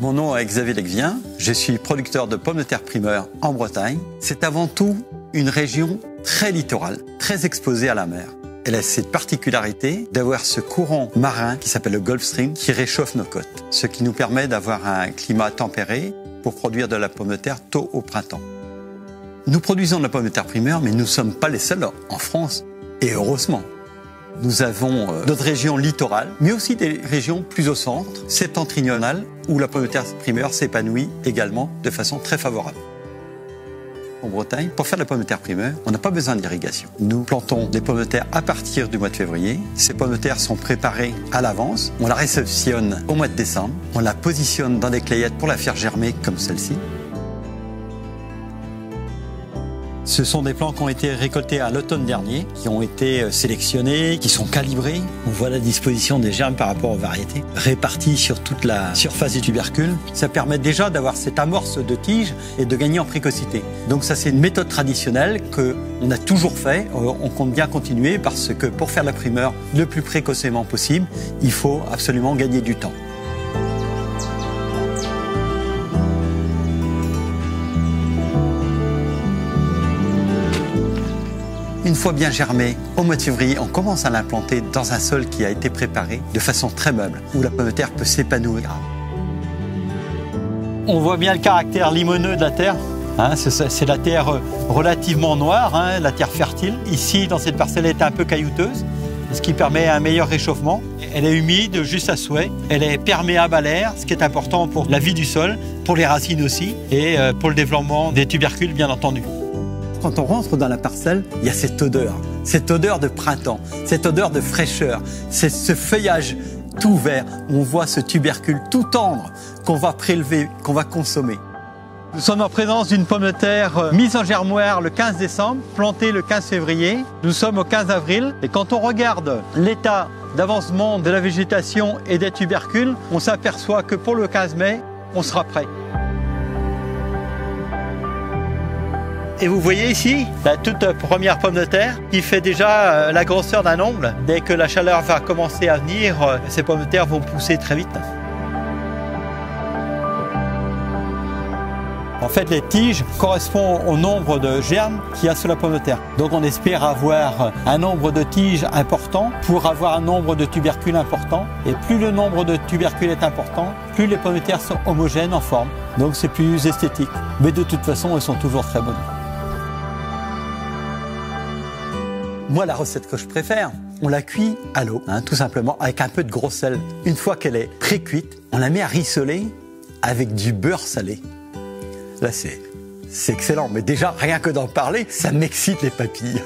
Mon nom est Xavier Lecvien, je suis producteur de pommes de terre primeur en Bretagne. C'est avant tout une région très littorale, très exposée à la mer. Elle a cette particularité d'avoir ce courant marin qui s'appelle le Gulf Stream qui réchauffe nos côtes, ce qui nous permet d'avoir un climat tempéré pour produire de la pomme de terre tôt au printemps. Nous produisons de la pomme de terre primeur, mais nous ne sommes pas les seuls en France, et heureusement. Nous avons d'autres régions littorales, mais aussi des régions plus au centre, septentrionales, où la pomme de terre primeur s'épanouit également de façon très favorable. En Bretagne, pour faire de la pomme de terre primeur, on n'a pas besoin d'irrigation. Nous plantons des pommes de terre à partir du mois de février. Ces pommes de terre sont préparées à l'avance. On la réceptionne au mois de décembre. On la positionne dans des clayettes pour la faire germer comme celle-ci. Ce sont des plants qui ont été récoltés à l'automne dernier, qui ont été sélectionnés, qui sont calibrés. On voit la disposition des germes par rapport aux variétés, répartis sur toute la surface du tubercule. Ça permet déjà d'avoir cette amorce de tige et de gagner en précocité. Donc ça, c'est une méthode traditionnelle qu'on a toujours fait. On compte bien continuer parce que pour faire la primeur le plus précocement possible, il faut absolument gagner du temps. Une fois bien germé, au mois de février, on commence à l'implanter dans un sol qui a été préparé de façon très meuble, où la pomme de terre peut s'épanouir. On voit bien le caractère limoneux de la terre. C'est la terre relativement noire, la terre fertile. Ici, dans cette parcelle, elle est un peu caillouteuse, ce qui permet un meilleur réchauffement. Elle est humide, juste à souhait. Elle est perméable à l'air, ce qui est important pour la vie du sol, pour les racines aussi, et pour le développement des tubercules, bien entendu. Quand on rentre dans la parcelle, il y a cette odeur de printemps, cette odeur de fraîcheur, c'est ce feuillage tout vert où on voit ce tubercule tout tendre qu'on va prélever, qu'on va consommer. Nous sommes en présence d'une pomme de terre mise en germoire le 15 décembre, plantée le 15 février. Nous sommes au 15 avril et quand on regarde l'état d'avancement de la végétation et des tubercules, on s'aperçoit que pour le 15 mai, on sera prêt. Et vous voyez ici la toute première pomme de terre qui fait déjà la grosseur d'un ongle. Dès que la chaleur va commencer à venir, ces pommes de terre vont pousser très vite. En fait, les tiges correspondent au nombre de germes qu'il y a sur la pomme de terre. Donc on espère avoir un nombre de tiges important pour avoir un nombre de tubercules important. Et plus le nombre de tubercules est important, plus les pommes de terre sont homogènes en forme. Donc c'est plus esthétique. Mais de toute façon, elles sont toujours très bonnes. Moi, la recette que je préfère, on la cuit à l'eau, tout simplement, avec un peu de gros sel. Une fois qu'elle est pré-cuite, on la met à rissoler avec du beurre salé. Là, c'est excellent, mais déjà, rien que d'en parler, ça m'excite les papilles.